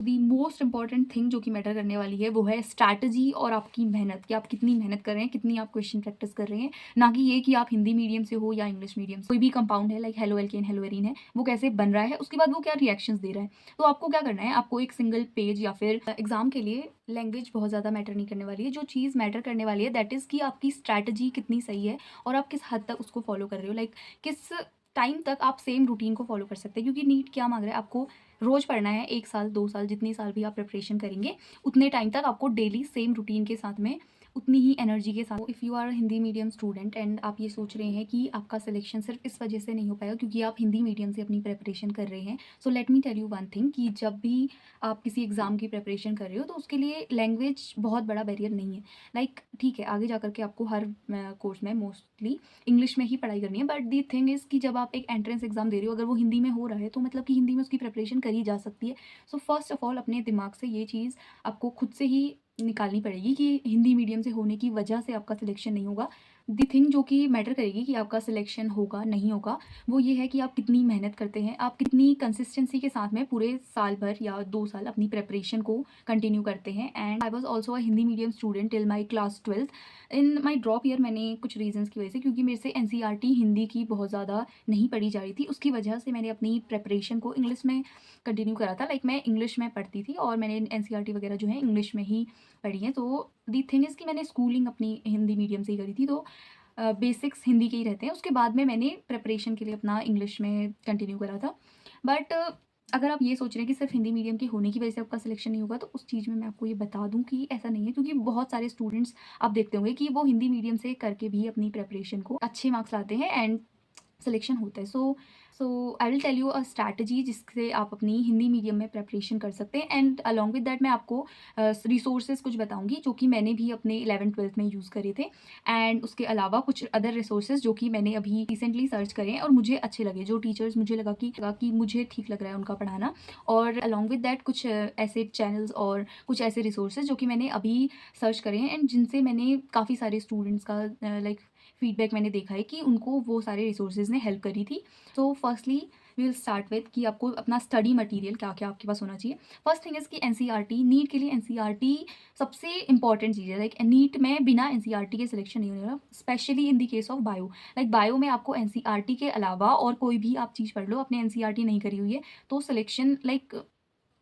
The most important thing जो कि matter करने वाली है वो है स्ट्रैटेजी और आपकी मेहनत, कि आप कितनी मेहनत कर रहे हैं, कितनी आप क्वेश्चन प्रैक्टिस कर रहे हैं। ना कि ये कि आप हिंदी मीडियम से हो या इंग्लिश मीडियम से। कोई भी कंपाउंड है like halo alkane hello arene है, वो कैसे बन रहा है, उसके बाद वो क्या रिएक्शंस दे रहा है। तो आपको क्या करना है, आपको एक सिंगल पेज या फिर एग्जाम के लिए लैंग्वेज बहुत ज़्यादा मैटर नहीं करने वाली है। जो चीज़ मैटर करने वाली है दैट इज़ कि आपकी स्ट्रैटेजी कितनी सही है और आप किस हद तक उसको फॉलो कर रहे हो। लाइक किस टाइम तक आप सेम रूटीन को फॉलो कर सकते हैं, क्योंकि नीट क्या मांग रहा है, आपको रोज़ पढ़ना है। 1 साल 2 साल जितनी साल भी आप प्रिपरेशन करेंगे, उतने टाइम तक आपको डेली सेम रूटीन के साथ में उतनी ही एनर्जी के साथ। If you are Hindi medium student and आप ये सोच रहे हैं कि आपका सिलेक्शन सिर्फ इस वजह से नहीं हो पाएगा क्योंकि आप हिंदी मीडियम से अपनी प्रिपरेशन कर रहे हैं, so let me tell you one thing, कि जब भी आप किसी एग्ज़ाम की प्रिपरेशन कर रहे हो तो उसके लिए लैंग्वेज बहुत बड़ा बैरियर नहीं है। लाइक ठीक है, आगे जा कर के आपको हर कोर्स में मोस्टली इंग्लिश में ही पढ़ाई करनी है, बट दी थिंग इज़ कि जब आप एक एंट्रेंस एग्ज़ाम दे रहे हो, अगर वो हिंदी में हो रहा है तो मतलब कि हिंदी में उसकी प्रिपरेशन करी जा सकती है। सो फर्स्ट ऑफ ऑल अपने दिमाग से ये चीज़ आपको खुद से ही निकालनी पड़ेगी कि हिंदी मीडियम से होने की वजह से आपका सिलेक्शन नहीं होगा। दी थिंग जो कि मैटर करेगी कि आपका सिलेक्शन होगा नहीं होगा, वो ये है कि आप कितनी मेहनत करते हैं, आप कितनी कंसिस्टेंसी के साथ में पूरे साल भर या 2 साल अपनी प्रिपरेशन को कंटिन्यू करते हैं। And I was also a Hindi medium student till my class 12th। In my drop year मैंने कुछ रीजंस की वजह से, क्योंकि मेरे से एनसीईआरटी हिंदी की बहुत ज़्यादा नहीं पढ़ी जा रही थी, उसकी वजह से मैंने अपनी प्रिपरेशन को इंग्लिश में कंटिन्यू करा था। लाइक मैं इंग्लिश में पढ़ती थी और मैंने एनसीईआरटी वगैरह जो है इंग्लिश में ही पढ़ी है। तो दी थिंग इज़ कि मैंने स्कूलिंग अपनी हिंदी मीडियम से ही करी थी, तो बेसिक्स हिंदी के ही रहते हैं। उसके बाद में मैंने प्रिपरेशन के लिए अपना इंग्लिश में कंटिन्यू करा था। बट अगर आप ये सोच रहे हैं कि सिर्फ हिंदी मीडियम के होने की वजह से आपका सिलेक्शन नहीं होगा, तो उस चीज़ में मैं आपको ये बता दूं कि ऐसा नहीं है, क्योंकि बहुत सारे स्टूडेंट्स आप देखते होंगे कि वो हिंदी मीडियम से करके भी अपनी प्रिपरेशन को अच्छे मार्क्स लाते हैं एंड सिलेक्शन होता है। So I will tell you a strategy जिससे आप अपनी हिंदी मीडियम में प्रिपरेशन कर सकते हैं। एंड अलॉन्ग विद दैट मैं आपको रिसोर्सेज कुछ बताऊंगी जो कि मैंने भी अपने 11th-12th में यूज़ करे थे। एंड उसके अलावा कुछ अदर रिसोर्सेज जो कि मैंने अभी रिसेंटली सर्च करे हैं और मुझे अच्छे लगे, जो टीचर्स मुझे लगा कि मुझे ठीक लग रहा है उनका पढ़ाना। और अलॉन्ग विद दैट कुछ ऐसे चैनल्स और कुछ ऐसे रिसोर्सेज जो कि मैंने अभी सर्च करे हैं एंड जिनसे मैंने काफ़ी सारे स्टूडेंट्स का लाइक फीडबैक मैंने देखा है कि उनको वो सारे रिसोर्सेज ने हेल्प करी थी। So firstly we will start with कि आपको अपना स्टडी मटेरियल क्या क्या आपके पास होना चाहिए। फर्स्ट थिंग इज़ कि एनसीईआरटी, नीट के लिए एनसीईआरटी सबसे इंपॉर्टेंट चीज़ है। लाइक नीट में बिना एनसीईआरटी के सिलेक्शन नहीं होगा, specially in the case of bio. Like bio में आपको एनसीईआरटी के अलावा और कोई भी आप चीज़ पढ़ लो, अपने एनसीईआरटी नहीं करी हुई है तो सिलेक्शन लाइक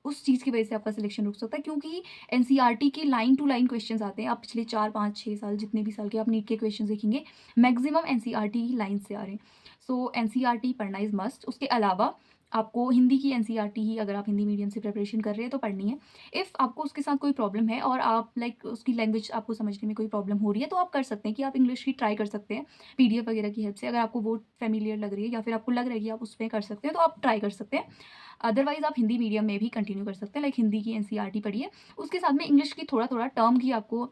उस चीज़ की वजह से आपका सिलेक्शन रुक सकता है, क्योंकि एनसीईआरटी के लाइन टू लाइन क्वेश्चंस आते हैं। आप पिछले 4 5 6 साल जितने भी साल के आप नीट के क्वेश्चन देखेंगे, मैक्सिमम एनसीईआरटी की लाइन से आ रहे हैं। सो एनसीईआरटी पढ़ना इज़ मस्ट। उसके अलावा आपको हिंदी की एनसीईआरटी ही, अगर आप हिंदी मीडियम से प्रिपरेशन कर रहे हैं तो पढ़नी है। इफ़ आपको उसके साथ कोई प्रॉब्लम है और आप लाइक उसकी लैंग्वेज आपको समझने में कोई प्रॉब्लम हो रही है, तो आप कर सकते हैं कि आप इंग्लिश की ट्राई कर सकते हैं पीडीएफ वगैरह की हेल्प से। अगर आपको वो फेमिलियर लग रही है या फिर आपको लग रहा है कि आप उस पर कर सकते हैं, तो आप ट्राई कर सकते हैं। अदरवाइज़ आप हिंदी मीडियम में भी कंटिन्यू कर सकते हैं। लाइक हिंदी की एनसीईआरटी पढ़िए, उसके साथ में इंग्लिश की थोड़ा थोड़ा टर्म की आपको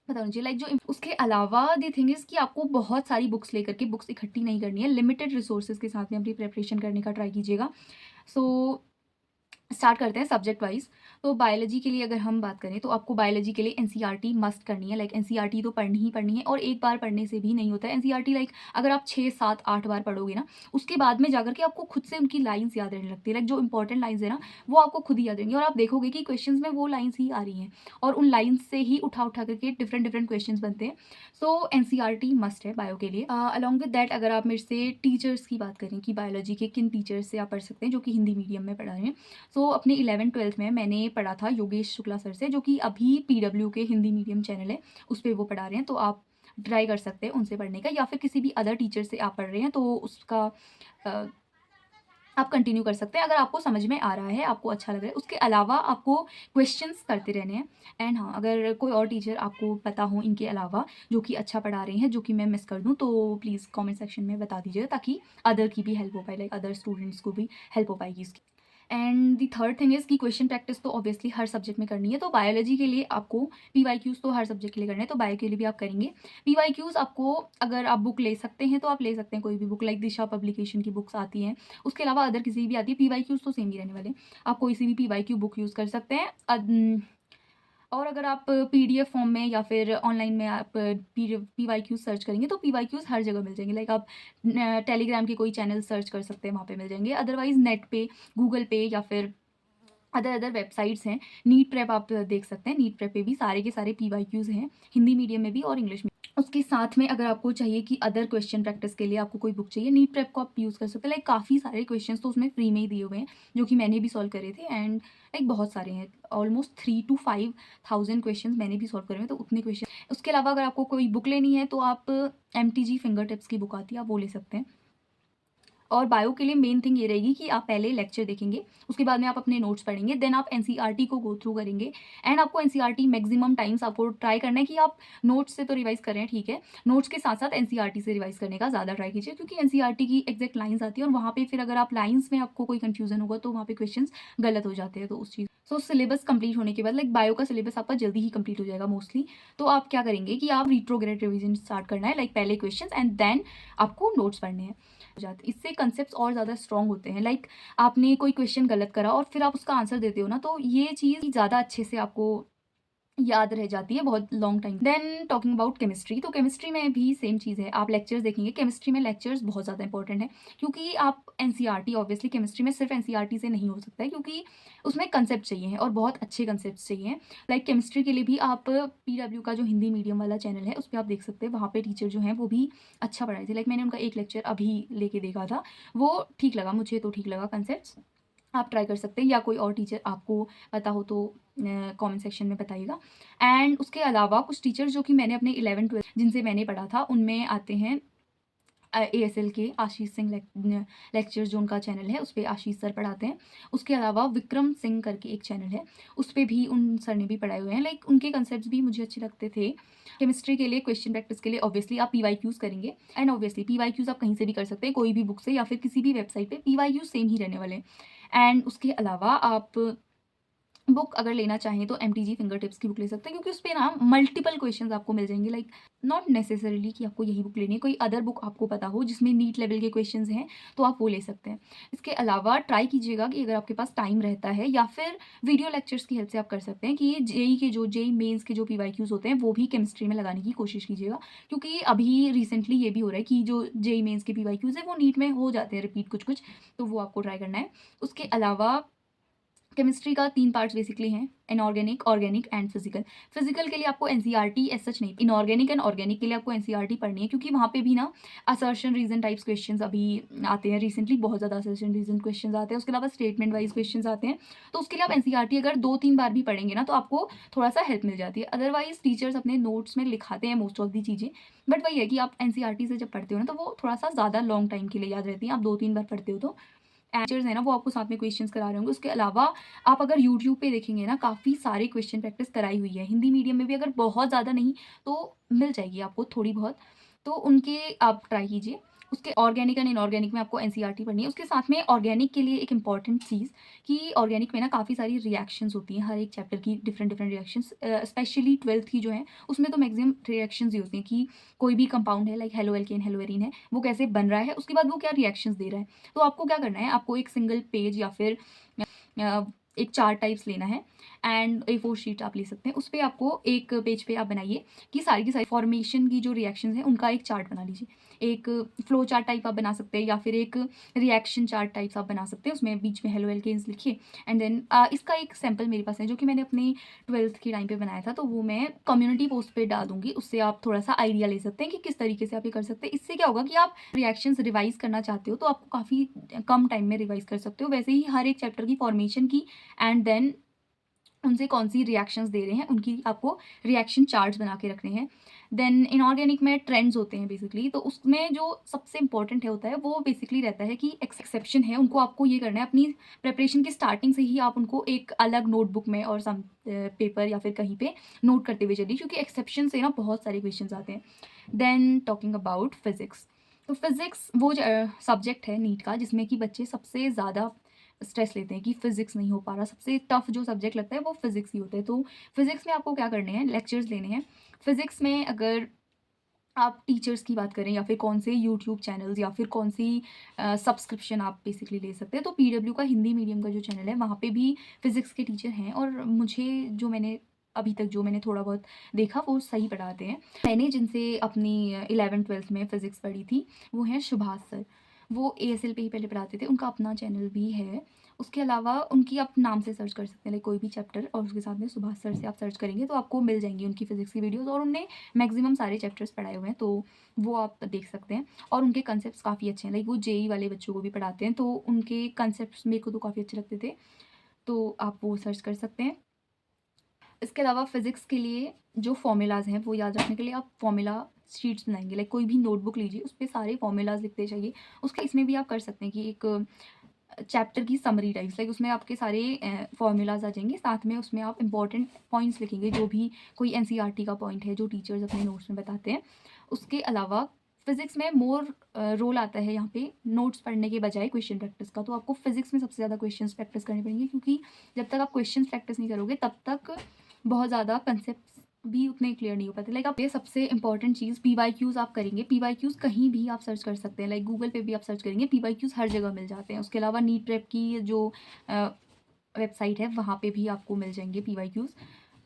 पता होना चाहिए। लाइक जो उसके अलावा दी थिंग इज़ कि आपको बहुत सारी बुक्स लेकर के बुक्स इकट्ठी नहीं करनी है, लिमिटेड रिसोर्सेज के साथ में अपनी प्रिपरेशन करने का ट्राई कीजिएगा। सो स्टार्ट करते हैं सब्जेक्ट वाइज। तो बायोलॉजी के लिए अगर हम बात करें तो आपको बायोलॉजी के लिए एनसीईआरटी मस्ट करनी है। लाइक एनसीईआरटी तो पढ़नी ही पढ़नी है और एक बार पढ़ने से भी नहीं होता है एनसीईआरटी। लाइक अगर आप 6 7 8 बार पढ़ोगे ना, उसके बाद में जाकर के आपको खुद से उनकी लाइन्स याद रहने लगती है। लाइक जो इंपॉर्टेंट लाइन्स है ना, वो आपको खुद ही याद रहेंगी और आप देखोगे कि क्वेश्चंस में वो लाइन्स ही आ रही हैं और उन लाइन्स से ही उठा उठा करके डिफरेंट डिफरेंट क्वेश्चंस बनते हैं। सो एनसीईआरटी मस्ट है बायो के लिए। अलॉन्ग विद दैट अगर आप मेरे से टीचर्स की बात करें कि बायोलॉजी के किन टीचर्स से आप पढ़ सकते हैं जो कि हिंदी मीडियम में पढ़ा रहे हैं, सो अपने 11th-12th में मैंने पढ़ा था योगेश शुक्ला सर से, जो कि अभी पीडब्ल्यू के हिंदी मीडियम चैनल है उस पर वो पढ़ा रहे हैं। तो आप ट्राई कर सकते हैं उनसे पढ़ने का, या फिर किसी भी अदर टीचर से आप पढ़ रहे हैं तो उसका अ, आप कंटिन्यू कर सकते हैं अगर आपको समझ में आ रहा है, आपको अच्छा लग रहा है। उसके अलावा आपको क्वेश्चंस करते रहने हैं। एंड हाँ, अगर कोई और टीचर आपको पता हो इनके अलावा जो कि अच्छा पढ़ा रहे हैं, जो कि मैं मिस कर दूँ, तो प्लीज़ कमेंट सेक्शन में बता दीजिएगा ताकि अदर की भी हेल्प हो पाए, लाइक अदर स्टूडेंट्स को भी हेल्प हो पाएगी इसकी। And the third thing is कि क्वेश्चन प्रैक्टिस तो ऑब्वियसली हर सब्जेक्ट में करनी है। तो बायोलॉजी के लिए आपको पीवाईक्यूज़ तो हर सब्जेक्ट के लिए करना है, तो बायो के लिए भी आप करेंगे। पीवाईक्यूज़ आपको अगर आप बुक ले सकते हैं तो आप ले सकते हैं, कोई भी बुक, लाइक दिशा पब्लिकेशन की बुक्स आती हैं। उसके अलावा अदर किसी भी आती है, पीवाईक्यूज़ तो सेम ही रहने वाले हैं। आप कोई सी भी पीवाईक्यू बुक यूज़ कर सकते हैं। और अगर आप पीडीएफ फॉर्म में या फिर ऑनलाइन में आप पीवाईक्यूज़ सर्च करेंगे तो पीवाईक्यूज़ हर जगह मिल जाएंगे। लाइक आप टेलीग्राम के कोई चैनल सर्च कर सकते हैं, वहाँ पे मिल जाएंगे। अदरवाइज़ नेट पे, गूगल पे या फिर अदर वेबसाइट्स हैं। नीट प्रेप आप देख सकते हैं, नीट प्रेप पे भी सारे के सारे पीवाईक्यूज़ हैं, हिंदी मीडियम में भी और इंग्लिश में। उसके साथ में अगर आपको चाहिए कि अदर क्वेश्चन प्रैक्टिस के लिए आपको कोई बुक चाहिए, नीट प्रेप को आप यूज़ कर सकते हैं। लाइक काफ़ी सारे क्वेश्चंस तो उसमें फ्री में ही दिए हुए हैं, जो कि मैंने भी सॉल्व करे थे एंड लाइक बहुत सारे हैं, ऑलमोस्ट 3 to 5,000 क्वेश्चंस मैंने भी सॉल्व करे हैं, तो उतने क्वेश्चन। उसके अलावा अगर आपको कोई बुक लेनी है तो आप MTG फिंगर टिप्स की बुक आती है, आप वो ले सकते हैं। और बायो के लिए मेन थिंग ये रहेगी कि आप पहले लेक्चर देखेंगे, उसके बाद में आप अपने नोट्स पढ़ेंगे, देन आप एनसीईआरटी को गो थ्रू करेंगे एंड आपको एनसीईआरटी मैक्सिमम टाइम्स आपको ट्राई करना है कि आप नोट्स से तो रिवाइज कर रहे हैं, ठीक है, नोट्स के साथ साथ एनसीईआरटी से रिवाइज करने का ज़्यादा ट्राई कीजिए, क्योंकि एनसीईआरटी की एग्जैक्ट लाइन्स आती है और वहाँ पे फिर अगर आप लाइन्स में आपको कोई कन्फ्यूजन होगा तो वहाँ पे क्वेश्चन गलत हो जाते हैं, तो उस चीज़। सो सिलेबस कंप्लीट होने के बाद लाइक बायो का सिलेबस आपका जल्दी ही कंप्लीट हो जाएगा मोस्टली। तो आप क्या करेंगे कि आप रिट्रोग्रेड रिवीजन स्टार्ट करना है, लाइक पहले क्वेश्चंस एंड देन आपको नोट्स पढ़ने हैं हो जाते। इससे कंसेप्ट्स और ज़्यादा स्ट्रॉन्ग होते हैं। लाइक आपने कोई क्वेश्चन गलत करा और फिर आप उसका आंसर देते हो ना, तो ये चीज़ ज़्यादा अच्छे से आपको याद रह जाती है बहुत long time. Then talking about chemistry, तो केमिस्ट्री में भी सेम चीज़ है, आप लेक्चर्स देखेंगे। केमिस्ट्री में लेक्चर्स बहुत ज़्यादा इंपॉर्टेंट है, क्योंकि आप एनसीईआरटी ऑब्वियसली केमिस्ट्री में सिर्फ एनसीईआरटी से नहीं हो सकता है, क्योंकि उसमें कंसेप्ट चाहिए हैं और बहुत अच्छे कंसेप्ट चाहिए। लाइक केमिस्ट्री के लिए भी आप पीडब्ल्यू का जो हिंदी मीडियम वाला चैनल है उस पर आप देख सकते हैं, वहाँ पे टीचर जो हैं वो भी अच्छा पढ़ाए थे। लाइक मैंने उनका एक लेक्चर अभी लेके देखा था, वो ठीक लगा, मुझे तो ठीक लगा कंसेप्ट। आप ट्राई कर सकते हैं, या कोई और टीचर आपको पता हो तो कमेंट सेक्शन में बताइएगा। एंड उसके अलावा कुछ टीचर्स जो कि मैंने अपने 11th-12th जिनसे मैंने पढ़ा था उनमें आते हैं ASL के आशीष सिंह लेक्चर्स, जो उनका चैनल है उस पर आशीष सर पढ़ाते हैं। उसके अलावा विक्रम सिंह करके एक चैनल है, उस पर भी उन सर ने भी पढ़ाए हुए हैं। लाइक उनके कंसेप्ट भी मुझे अच्छे लगते थे। केमिस्ट्री के लिए क्वेश्चन प्रैक्टिस के लिए ऑब्वियसली आप पीवाईक्यूज़ करेंगे एंड ऑब्वियसली पीवाईक्यूज़ आप कहीं से भी कर सकते हैं, कोई भी बुक से या फिर किसी भी वेबसाइट पे पीवाईक्यूज़ सेम ही रहने वाले हैं। एंड उसके अलावा आप बुक अगर लेना चाहें तो MTG फिंगर टिप्स की बुक ले सकते हैं, क्योंकि उस पे ना मल्टीपल क्वेश्चंस आपको मिल जाएंगे। लाइक नॉट नेसेसरीली कि आपको यही बुक लेनी है, कोई अदर बुक आपको पता हो जिसमें नीट लेवल के क्वेश्चंस हैं तो आप वो ले सकते हैं। इसके अलावा ट्राई कीजिएगा कि अगर आपके पास टाइम रहता है या फिर वीडियो लेक्चर्स की हेल्प से आप कर सकते हैं कि ये जेई मेंस के जो पीवाईक्यूज होते हैं वो भी केमिस्ट्री में लगाने की कोशिश कीजिएगा, क्योंकि अभी रिसेंटली ये भी हो रहा है कि जो जेई मेंस के पीवाईक्यूज है वो नीट में हो जाते हैं रिपीट कुछ कुछ, तो वो आपको ट्राई करना है। उसके अलावा केमिस्ट्री का 3 पार्ट्स बेसिकली हैं, inorganic, organic and physical. Physical के लिए आपको एनसीईआरटी एज सच नहीं, इनऑर्गेनिक एंड ऑर्गेनिक के लिए आपको एनसीईआरटी पढ़नी है, क्योंकि वहाँ पे भी ना असर्शन रीजन टाइप्स क्वेश्चंस अभी आते हैं रिसेंटली, बहुत ज़्यादा असर्शन रीजन क्वेश्चंस आते हैं। उसके अलावा स्टेटमेंट वाइज क्वेश्चंस आते हैं, तो उसके लिए आप एनसीईआरटी अगर 2-3 बार भी पढ़ेंगे ना तो आपको थोड़ा सा हेल्प मिल जाती है। अदरवाइज टीचर्स अपने नोट्स में लिखाते हैं मोस्ट ऑफ दी चीज़ें, बट वही है कि आप एनसीईआरटी से जब पढ़ते हो ना तो वो थोड़ा सा ज़्यादा लॉन्ग टाइम के लिए याद रहती है, आप 2-3 बार पढ़ते हो तो टीचर्स है ना वो आपको साथ में क्वेश्चंस करा रहे होंगे। उसके अलावा आप अगर यूट्यूब पे देखेंगे ना, काफ़ी सारे क्वेश्चन प्रैक्टिस कराई हुई है हिंदी मीडियम में भी, अगर बहुत ज़्यादा नहीं तो मिल जाएगी आपको थोड़ी बहुत, तो उनके आप ट्राई कीजिए। उसके ऑर्गेनिक एंड इनऑर्गेनिक में आपको एनसीईआरटी पढ़नी है। उसके साथ में ऑर्गेनिक के लिए एक इंपॉर्टेंट चीज़ कि ऑर्गेनिक में ना काफ़ी सारी रिएक्शंस होती हैं, हर एक चैप्टर की different different reactions, specially 12th की जो है उसमें तो मैक्सिमम रिएक्शंस ही होती हैं कि कोई भी कंपाउंड है like halo alkane hello arene है, वो कैसे बन रहा है, उसके बाद वो क्या रिएक्शंस दे रहा है। तो आपको क्या करना है, आपको एक सिंगल पेज या फिर एक चार्ट टाइप्स लेना है एंड A4 शीट आप ले सकते हैं। उस पर आपको एक पेज पे आप बनाइए कि सारी की सारी फॉर्मेशन की जो रिएक्शंस हैं उनका एक चार्ट बना लीजिए। एक फ्लो चार्ट टाइप आप बना सकते हैं या फिर एक रिएक्शन चार्ट टाइप्स आप बना सकते हैं, उसमें बीच में हेलो एल्केन्स लिखिए। एंड देन इसका एक सैम्पल मेरे पास है जो कि मैंने अपने 12th के टाइम पे बनाया था, तो वो मैं कम्युनिटी पोस्ट पे डाल दूंगी, उससे आप थोड़ा सा आइडिया ले सकते हैं कि किस तरीके से आप ये कर सकते हैं। इससे क्या होगा कि आप रिएक्शंस रिवाइज करना चाहते हो तो आपको काफ़ी कम टाइम में रिवाइज कर सकते हो। वैसे ही हर एक चैप्टर की फॉर्मेशन की एंड देन उनसे कौन सी रिएक्शंस दे रहे हैं उनकी आपको रिएक्शन चार्ट्स बना के रखने हैं। देन इनऑर्गेनिक में ट्रेंड्स होते हैं बेसिकली, तो उसमें जो सबसे इंपॉर्टेंट है होता है वो बेसिकली रहता है कि एक्सेप्शन है, उनको आपको ये करना है अपनी प्रिपरेशन की स्टार्टिंग से ही आप उनको एक अलग नोटबुक में और सम पेपर या फिर कहीं पे नोट करते हुए चलिए, क्योंकि एक्सेप्शन से ना बहुत सारे क्वेश्चन आते हैं। देन टॉकिंग अबाउट फिजिक्स, तो फिजिक्स वो सब्जेक्ट है नीट का जिसमें कि बच्चे सबसे ज़्यादा स्ट्रेस लेते हैं कि फिजिक्स नहीं हो पा रहा, सबसे टफ जो सब्जेक्ट लगता है वो फिजिक्स ही होता है। तो फिजिक्स में आपको क्या करने हैं, लेक्चर्स लेने हैं। फिजिक्स में अगर आप टीचर्स की बात करें या फिर कौन से यूट्यूब चैनल्स या फिर कौन सी सब्सक्रिप्शन आप बेसिकली ले सकते हैं, तो पीडब्ल्यू का हिंदी मीडियम का जो चैनल है वहाँ पे भी फिजिक्स के टीचर हैं और मुझे जो मैंने अभी तक जो मैंने थोड़ा बहुत देखा वो सही पढ़ाते हैं। मैंने जिनसे अपनी 11th-12th में फ़िज़िक्स पढ़ी थी वो हैं सुभाष सर, वो ASL पे ही पहले पढ़ाते थे, उनका अपना चैनल भी है उसके अलावा उनकी आप नाम से सर्च कर सकते हैं, लाइक कोई भी चैप्टर और उसके साथ में सुभाष सर से आप सर्च करेंगे तो आपको मिल जाएंगी उनकी फिजिक्स की वीडियोस, और उनने मैक्सिमम सारे चैप्टर्स पढ़ाए हुए हैं, तो वो आप देख सकते हैं। और उनके कंसेप्ट काफ़ी अच्छे हैं, लाइक वो जेई वाले बच्चों को भी पढ़ाते हैं, तो उनके कंसेप्ट मेरे को तो काफ़ी अच्छे लगते थे, तो आप वो सर्च कर सकते हैं। इसके अलावा फिजिक्स के लिए जो फॉर्मूलाज हैं वो याद रखने के लिए आप फॉर्मूला शीट्स बनाएंगे, लाइक कोई भी नोटबुक लीजिए, उस पर सारे फॉर्मूलाज लिखते जाइए। उसके इसमें भी आप कर सकते हैं कि एक चैप्टर की समरी टाइप्स, लाइक उसमें आपके सारे फॉर्मूलाज आ जाएंगे, साथ में उसमें आप इंपॉर्टेंट पॉइंट्स लिखेंगे, जो भी कोई एनसीईआरटी का पॉइंट है जो टीचर्स अपने नोट्स में बताते हैं। उसके अलावा फिजिक्स में मोर रोल आता है यहाँ पे नोट्स पढ़ने के बजाय क्वेश्चन प्रैक्टिस का, तो आपको फिजिक्स में सबसे ज़्यादा क्वेश्चंस प्रैक्टिस करने पड़ेंगे, क्योंकि जब तक आप क्वेश्चन प्रैक्टिस नहीं करोगे तब तक बहुत ज़्यादा कंसेप्ट भी उतने क्लियर नहीं हो पाते। लाइक आप ये सबसे इंपॉर्टेंट चीज़ पीवाईक्यूज़ आप करेंगे, पीवाईक्यूज़ कहीं भी आप सर्च कर सकते हैं, लाइक गूगल पे भी आप सर्च करेंगे, पीवाईक्यूज़ हर जगह मिल जाते हैं। उसके अलावा नीट प्रेप की जो वेबसाइट है वहाँ पे भी आपको मिल जाएंगे पीवाईक्यूज़।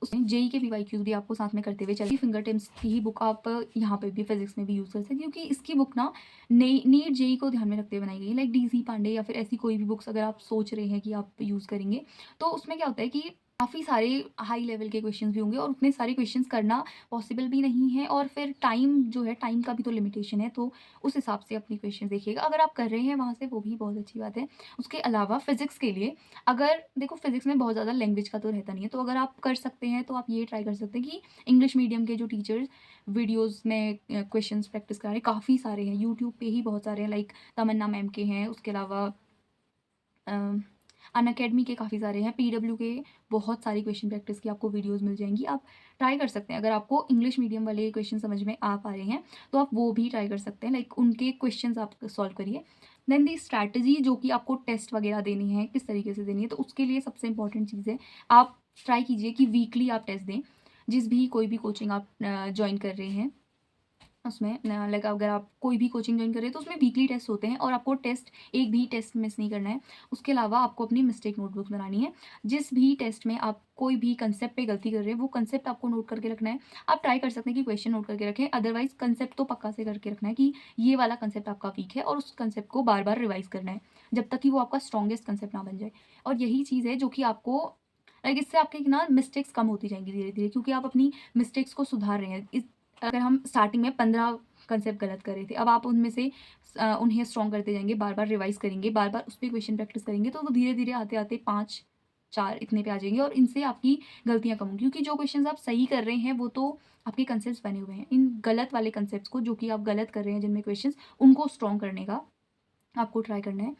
उसमें जेई के पीवाईक्यूज़ भी आपको साथ में करते हुए चलिए। फिंगर टिप्स की ही बुक आप यहाँ पे भी फिजिक्स में भी यूज़ कर सकते हैं, क्योंकि इसकी बुक ना नीट जेई को ध्यान में रखते हुए बनाई गई है। लाइक डीसी पांडे या फिर ऐसी कोई भी बुक्स अगर आप सोच रहे हैं कि आप यूज़ करेंगे, तो उसमें क्या होता है कि काफ़ी सारे हाई लेवल के क्वेश्चंस भी होंगे, और उतने सारे क्वेश्चंस करना पॉसिबल भी नहीं है, और फिर टाइम जो है, टाइम का भी तो लिमिटेशन है, तो उस हिसाब से अपनी क्वेश्चन देखिएगा। अगर आप कर रहे हैं वहाँ से, वो भी बहुत अच्छी बात है। उसके अलावा फिजिक्स के लिए अगर देखो, फिजिक्स में बहुत ज़्यादा लैंग्वेज का तो रहता नहीं है, तो अगर आप कर सकते हैं तो आप ये ट्राई कर सकते हैं कि इंग्लिश मीडियम के जो टीचर्स वीडियोस में क्वेश्चंस प्रैक्टिस करा रहे हैं, काफ़ी सारे हैं यूट्यूब पे ही, बहुत सारे हैं, लाइक तमन्ना मैम के हैं, उसके अलावा अनअकैडमी के काफ़ी सारे हैं, पीडब्ल्यू के बहुत सारी क्वेश्चन प्रैक्टिस की आपको वीडियोस मिल जाएंगी, आप ट्राई कर सकते हैं। अगर आपको इंग्लिश मीडियम वाले क्वेश्चन समझ में आ पा रहे हैं तो आप वो भी ट्राई कर सकते हैं, लाइक उनके क्वेश्चंस आप सॉल्व करिए। देन दी स्ट्रैटेजी, जो कि आपको टेस्ट वगैरह देनी है, किस तरीके से देनी है, तो उसके लिए सबसे इंपॉर्टेंट चीज़ है, आप ट्राई कीजिए कि वीकली आप टेस्ट दें। जिस भी कोई भी कोचिंग आप ज्वाइन कर रहे हैं उसमें लाइक अगर आप कोई भी कोचिंग ज्वाइन कर रहे हैं तो उसमें वीकली टेस्ट होते हैं, और आपको टेस्ट एक भी टेस्ट मिस नहीं करना है। उसके अलावा आपको अपनी मिस्टेक नोटबुक बनानी है, जिस भी टेस्ट में आप कोई भी कंसेप्ट पे गलती कर रहे हैं वो कंसेप्ट आपको नोट करके रखना है। आप ट्राई कर सकते हैं कि क्वेश्चन नोट करके रखें, अदरवाइज कंसेप्ट तो पक्का से करके रखना है कि ये वाला कंसेप्ट आपका वीक है, और उस कंसेप्ट को बार बार रिवाइज करना है जब तक कि वो आपका स्ट्रॉन्गेस्ट कंसेप्ट ना बन जाए। और यही चीज़ है जो कि आपको लाइक इससे आपके ना मिस्टेक्स कम होती जाएंगी धीरे धीरे, क्योंकि आप अपनी मिस्टेक्स को सुधार रहे हैं। अगर हम स्टार्टिंग में 15 कंसेप्ट गलत कर रहे थे, अब आप उनमें से उन्हें स्ट्रॉन्ग करते जाएंगे, बार बार रिवाइज करेंगे, बार बार उस पर क्वेश्चन प्रैक्टिस करेंगे, तो वो धीरे धीरे आते आते 5 4 इतने पे आ जाएंगे, और इनसे आपकी गलतियां कम होंगी, क्योंकि जो क्वेश्चंस आप सही कर रहे हैं वो तो आपके कंसेप्ट बने हुए हैं। इन गलत वाले कंसेप्ट को, जो कि आप गलत कर रहे हैं जिनमें क्वेश्चंस, उनको स्ट्रॉन्ग करने का आपको ट्राई करना है।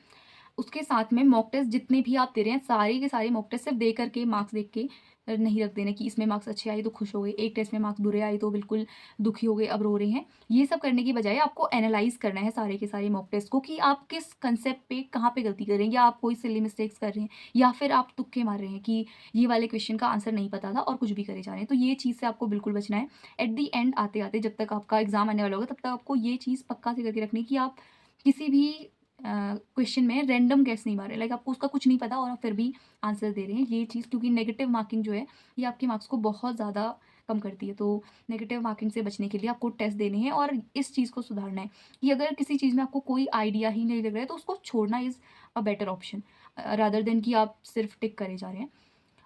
उसके साथ में मॉक टेस्ट जितने भी आप दे रहे हैं, सारे के सारे मॉक टेस्ट सिर्फ दे करके मार्क्स देख के नहीं रख देना कि इसमें मार्क्स अच्छे आए तो खुश हो गए, एक टेस्ट में मार्क्स बुरे आए तो बिल्कुल दुखी हो गए, अब रो रहे हैं। ये सब करने की बजाय आपको एनालाइज करना है सारे के सारे मॉक टेस्ट को, कि आप किस कंसेप्ट पे कहाँ पे गलती कर रहे हैं, या आप कोई सिली मिस्टेक्स कर रहे हैं, या फिर आप तुक्के मार रहे हैं कि ये वाले क्वेश्चन का आंसर नहीं पता था और कुछ भी करे जा रहे हैं। तो ये चीज़ से आपको बिल्कुल बचना है। एट दी एंड आते आते, जब तक आपका एग्जाम आने वाला होगा, तब तक आपको ये चीज़ पक्का से करके रखनी है कि आप किसी भी क्वेश्चन में रैंडम गैस नहीं मारे, लाइक आपको उसका कुछ नहीं पता और आप फिर भी आंसर दे रहे हैं। ये चीज़, क्योंकि नेगेटिव मार्किंग जो है ये आपके मार्क्स को बहुत ज़्यादा कम करती है, तो नेगेटिव मार्किंग से बचने के लिए आपको टेस्ट देने हैं, और इस चीज़ को सुधारना है कि अगर किसी चीज़ में आपको कोई आइडिया ही नहीं लग रहा है तो उसको छोड़ना is a better option, rather than कि आप सिर्फ टिक करे जा रहे हैं।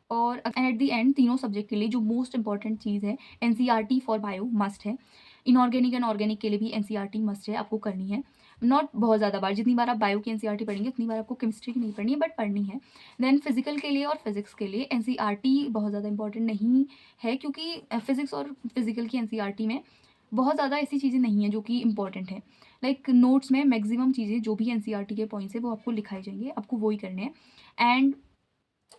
और एट दी एंड तीनों सब्जेक्ट के लिए जो मोस्ट इंपॉर्टेंट चीज़ है, एनसीईआरटी फॉर बायो मस्ट है। इनऑर्गेनिक एंड ऑर्गेनिक के लिए भी एनसीईआरटी मस्ट है, आपको करनी है। नॉट बहुत ज़्यादा बार, जितनी बार आप बायो की एनसीईआरटी पढ़ेंगे उतनी बार आपको केमिस्ट्री की नहीं पढ़नी है, बट पढ़नी है। देन फिजिकल के लिए और फिजिक्स के लिए एनसीईआरटी बहुत ज़्यादा इंपॉर्टेंट नहीं है, क्योंकि फिजिक्स और फिजिकल की एनसीईआरटी में बहुत ज़्यादा ऐसी चीज़ें नहीं हैं जो कि इंपॉर्टेंट है। लाइक नोट्स में मैक्सिमम चीज़ें जो भी एनसीईआरटी के पॉइंट्स है वो आपको लिखाए जाएंगे, आपको वही करने हैं। एंड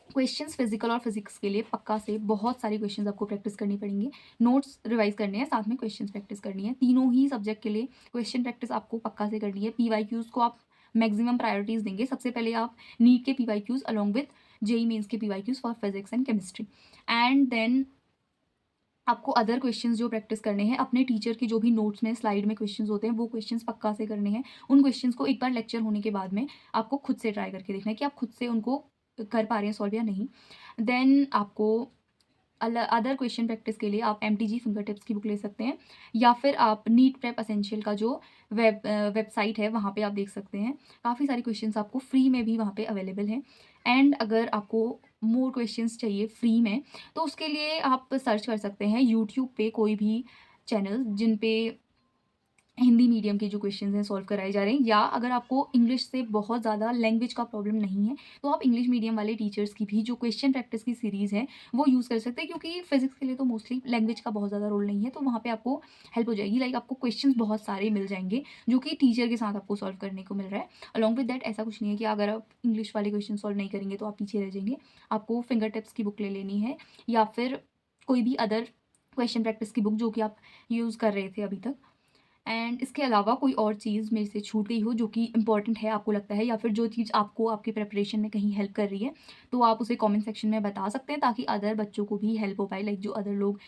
क्वेश्चंस फिजिकल और फिजिक्स के लिए पक्का से बहुत सारी क्वेश्चंस आपको प्रैक्टिस करनी पड़ेंगी, नोट्स रिवाइज करने हैं, साथ में क्वेश्चंस प्रैक्टिस करनी है। तीनों ही सब्जेक्ट के लिए क्वेश्चन प्रैक्टिस आपको पक्का से करनी है। पीवाईक्यूज़ को आप मैक्सिमम प्रायोरिटीज़ देंगे। सबसे पहले आप नीट के PYQs along with JEE Mains के PYQs for physics and chemistry, and then आपको अदर क्वेश्चंस जो प्रैक्टिस करने हैं, अपने टीचर के जो भी नोट्स में स्लाइड में क्वेश्चंस होते हैं वो क्वेश्चंस पक्का से करने हैं। उन क्वेश्चंस को एक बार लेक्चर होने के बाद में आपको खुद से ट्राई करके देखना है कि आप खुद से उनको कर पा रहे हैं सॉल्व या नहीं। देन आपको अदर क्वेश्चन प्रैक्टिस के लिए आप एमटीजी फिंगर टिप्स की बुक ले सकते हैं, या फिर आप नीट प्रेप एसेंशियल का जो वेबसाइट है वहाँ पे आप देख सकते हैं। काफ़ी सारे क्वेश्चंस आपको फ्री में भी वहाँ पे अवेलेबल हैं। एंड अगर आपको मोर क्वेश्चंस चाहिए फ्री में, तो उसके लिए आप सर्च कर सकते हैं यूट्यूब पे कोई भी चैनल जिन पे हिंदी मीडियम के जो क्वेश्चंस हैं सॉल्व कराए जा रहे हैं, या अगर आपको इंग्लिश से बहुत ज़्यादा लैंग्वेज का प्रॉब्लम नहीं है, तो आप इंग्लिश मीडियम वाले टीचर्स की भी जो क्वेश्चन प्रैक्टिस की सीरीज़ है वो यूज़ कर सकते हैं, क्योंकि फिजिक्स के लिए तो मोस्टली लैंग्वेज का बहुत ज़्यादा रोल नहीं है, तो वहाँ पे आपको हेल्प हो जाएगी। लाइक आपको क्वेश्चन बहुत सारे मिल जाएंगे जो कि टीचर के साथ आपको सॉल्व करने को मिल रहा है। अलॉन्ग विद दैट ऐसा कुछ नहीं है कि अगर आप इंग्लिश वाले क्वेश्चन सॉल्व नहीं करेंगे तो आप पीछे रह जाएंगे। आपको फिंगर टिप्स की बुक ले लेनी है, या फिर कोई भी अदर क्वेश्चन प्रैक्टिस की बुक जो कि आप यूज़ कर रहे थे अभी तक। एंड इसके अलावा कोई और चीज़ मेरे से छूट गई हो जो कि इम्पॉर्टेंट है आपको लगता है, या फिर जो चीज़ आपको आपके प्रिपरेशन में कहीं हेल्प कर रही है, तो आप उसे कमेंट सेक्शन में बता सकते हैं, ताकि अदर बच्चों को भी हेल्प हो पाए। लाइक जो अदर लोग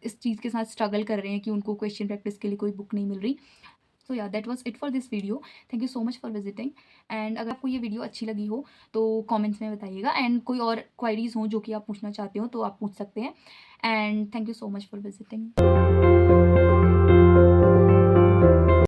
इस चीज़ के साथ स्ट्रगल कर रहे हैं कि उनको क्वेश्चन प्रैक्टिस के लिए कोई बुक नहीं मिल रही। सो या that was it for this video. Thank you so much for visiting. And अगर आपको ये वीडियो अच्छी लगी हो तो कमेंट्स में बताइएगा, एंड कोई और क्वायरीज हो जो कि आप पूछना चाहते हो तो आप पूछ सकते हैं। And thank you so much for visiting.